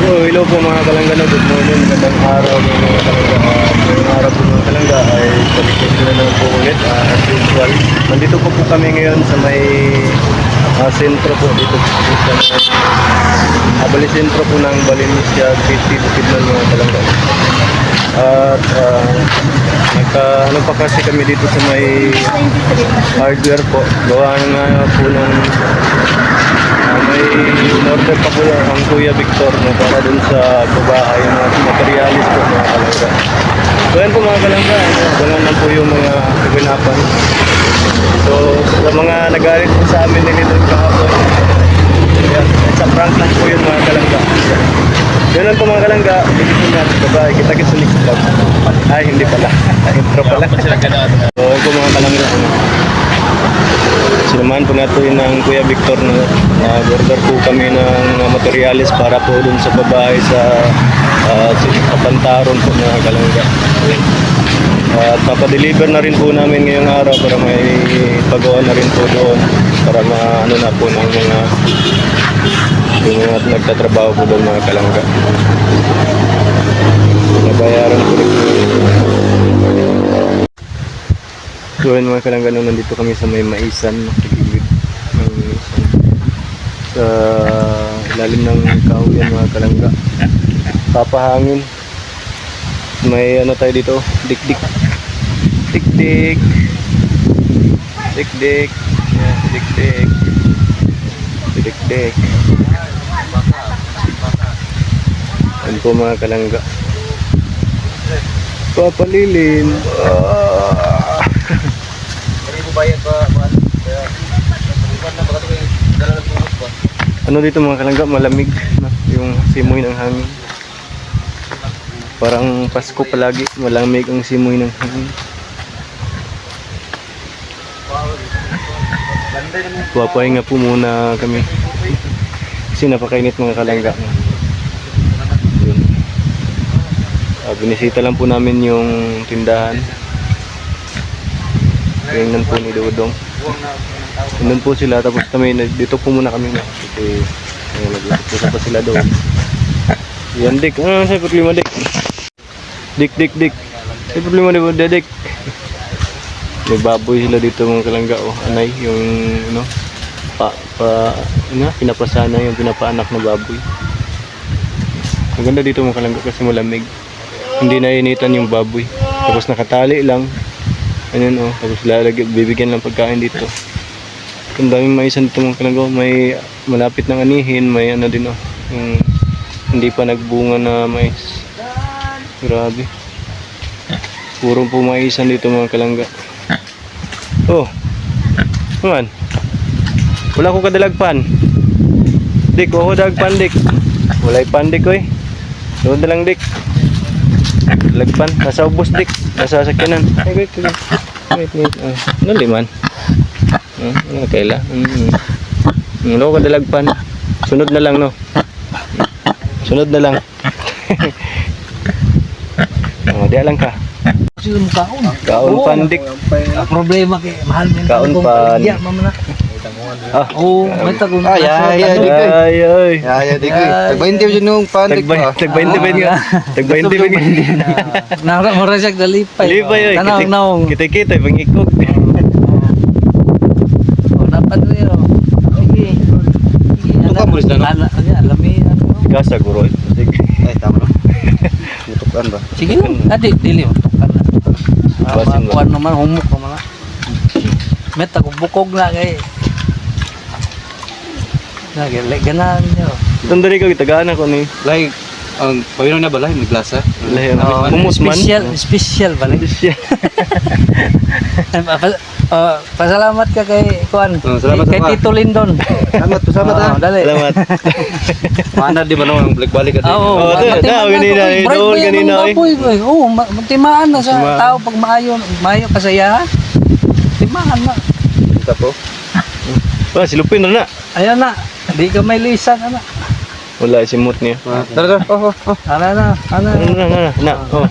Hello po mga kalanggana, good morning, magandang araw mga kalangga. Ngayong araw po mga kalangga ay balikin ko na naman po ulit as usual. Nandito po kami ngayon sa may sentro po dito sa Bali sentro po ng Balinisya City, Bukidnon mga kalangga. At ano pa kasi kami dito sa may hardware po, gawa nga po ng may order pa po ang Kuya Victor no, para dun sa babae mga materialis po mga kalangga. So yan po mga kalangga, ganun lang po yung mga kaganapan. So sa mga nagalit po sa amin nilito kahapon, yan, sa prank lang po yun mga kalangga. Yun lang po mga kalangga, dito po natin babae, kita-kits sa next vlog. Ay hindi pala, intro pala. So yan po mga kalangga, sinamahan po natin ng Kuya Victor na order po kami ng materialis para po dun sa babae sa Kapantaron po mga kalangga. At papadeliver na rin po namin ngayong araw para may pagawa na rin po doon para maano na po ng mga nagtatrabaho po doon mga kalangga. Nabayaran po rin. So yun mga kalangga, nung nandito kami sa may Maisan, sa ilalim ng kahoyan mga kalangga, papahangin. May ano tayo dito, dik-dik, dik-dik, dik-dik, yeah, dik-dik, dik-dik. Yan po mga kalangga, papalilin. Ano dito mga kalangga, malamig no? Yung simoy ng hangin. Parang Pasko palagi, malamig ang simoy ng hangin. Papahinga po muna kami kasi napakainit mga kalangga. Yun. Binisita lang po namin yung tindahan. Tingnan po ni Dodong. Nandun po sila, tapos kami, dito po muna kami na. Kasi, naglasap pa sila doon. Yan, Dik. Ano sa problema, Dik? Dik. Sa problema, Dik. May baboy sila dito mga kalangga, oh. Anay, yung, pinapasana yung pinapaanak na baboy. Maganda dito mga kalangga kasi malamig. Hindi nainitan yung baboy. Tapos nakatali lang. Ayan oh, tapos bibigyan lang pagkain dito. Ang daming maisan dito mga kalangga. May malapit ng anihin, may ano din oh, yung hindi pa nagbunga na mais. Grabe. Puro po maisan dito mga kalangga. Oh. Naman. Wala ko kadalagpan. Dik, ako dalagpan Dik. Walay pandik ko eh. Doon na lang Dik. Lagpan, nasa ubos Dik, nasa sakyanan. Ay, wait. Ano liman? Ano kaila? Ano ko dalagpan? Sunod na lang no. Sunod na lang. Dia lang ka. Kaon pandik. Problema kay mahal men. Kaon pan. Ya mamana. Oh, mata ko. Ay. Tag 20 yun yung pandik pa. Tag 20 ben nga. Tag 20 ben nga. Nara mo ra siya dalipay. Lipay oy. Tanaw. Kita pangikog. Oh, dapat rin. Sige. Tuka mo rin na, no? Alami. Gasa guro. Sige. Ay, tama no? Tutukan ba? Sige lang. Adi, dili mo. Basin Kuan naman humok ko mga. Meta ko bukog na kay. Ganan niyo. Tandari ka gitagaan ako ni. Like, ang pawino na balay, may glasa. Lahi Oh, humus man. Special ba? Pasalamat ka kay Kuan. Salamat Kay sa Tito Lindon. Salamat ha. Dali. Salamat. Mana di ba no ang balik-balik ka din? Oo, kanina, idol, kanina, eh. Oo, timaan na sa Timaan. tao pag maayo kasaya. Timaan na. Ito po. Silupin na. Ayan na. Di ka may lisan na. Wala simot niya. Tara. Oh. Ana na. Na. Oh.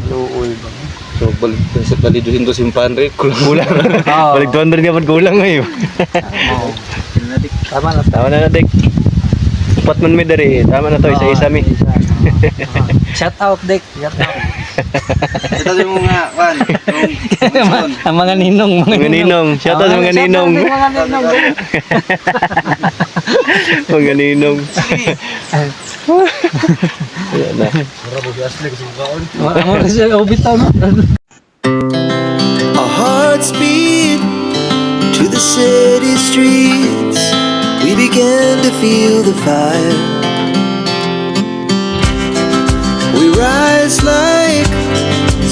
Luoy ba? So balik sa paliduhin to simpan rin. Kulang. Oo. Balik 200 nga man kulang ngayon. Tama na. Tama na Dik. Upat man mi diri. Tama na to, isa-isa mi. Shout out, Dick. Shout out. Ito yung mga, Juan, Ang mga ninong. Mga ninong. Shout out sa mga ninong. Mga ninong. Mga ninong. Ayan na. Amo rin siya, bitaw no. Our hearts beat to the city streets. We began to feel the fire. We rise like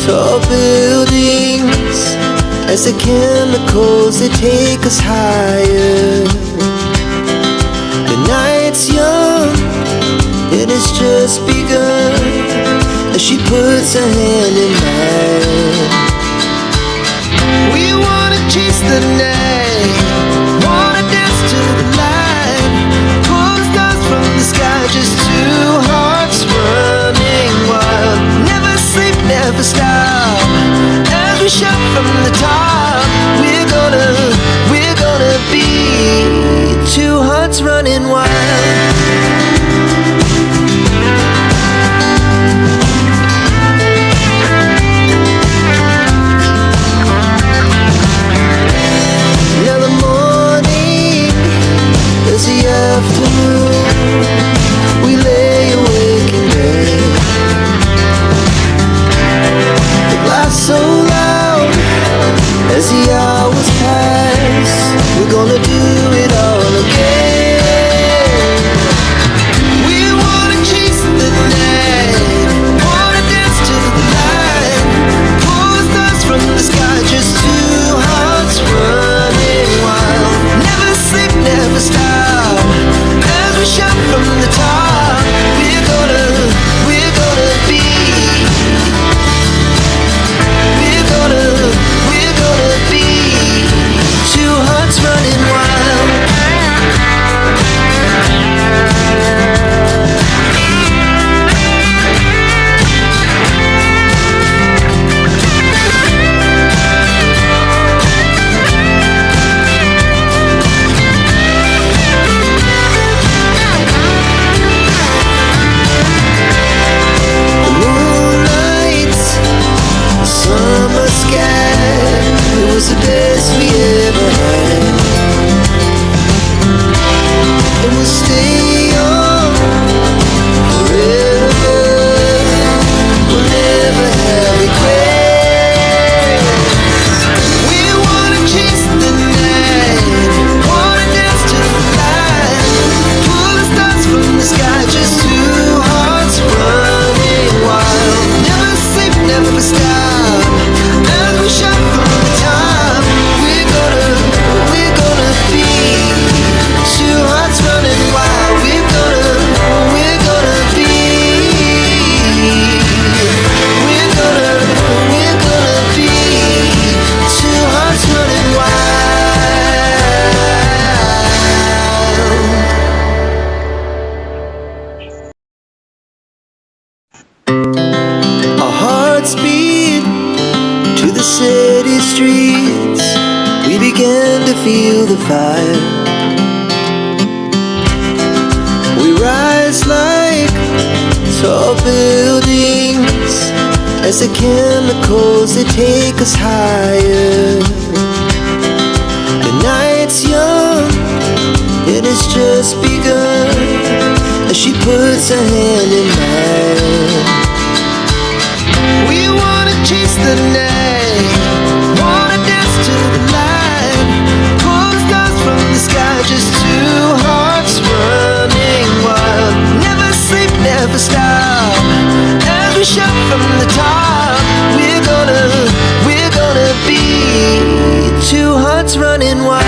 tall buildings as the chemicals they take us higher. The night's young, it has just begun as she puts her hand in mine. We wanna chase the night, wanna dance to the light, pull the stars from the sky, just two hearts running wild. Never sleep, never stop, as we shout from the top. We're gonna be two hearts running wild. Now the morning is the afternoon. We lay awake in bed. The laugh so loud as the hours pass. We're gonna do it all again. We wanna chase the night, wanna dance to the light, pull the stars from the sky, just two hearts running wild. Never sleep, never stop, as we shout from the top. We're gonna be. We're gonna be two hearts running wild. The moonlight, summer sky, it was the best we ever had. And we'll stay on forever. We'll never have regrets. We wanna chase the night, wanna dance to the light, pull the stars from the sky, just two hearts running wild. Never sleep, never stop, as we shout from the top. We're gonna be two hearts running wild. We're gonna be. We're gonna be two hearts running wild. Our hearts beat to the city streets. We began to feel the fire. We rise like tall buildings as the chemicals they take us higher. The night's young, it has just begun as she puts her hand in mine. We wanna chase the night, wanna dance to the light, pull the stars from the sky, just two hearts running wild. Never sleep, never stop, as we shout from the top. We're gonna be two hearts running wild.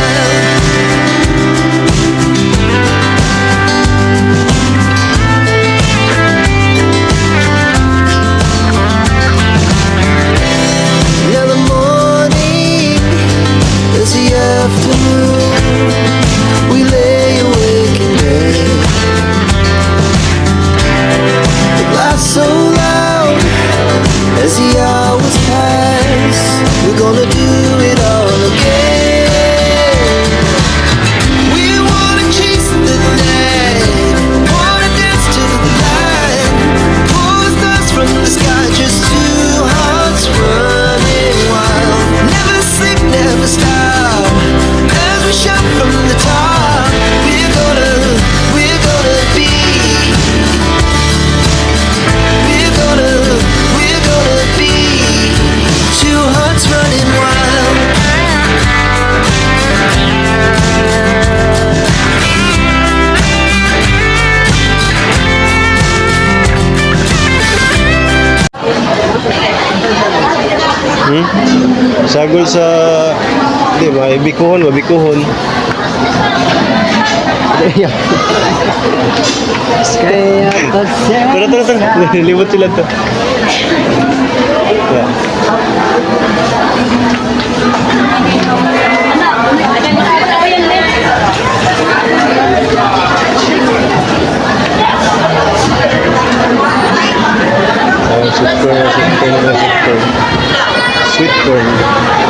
Hmm? Sagol sa, di ba, bikuhon, mabikuhon. Kaya pagsa... Tara. Limot sila to. Yeah. Sweet corn. Sweet corn.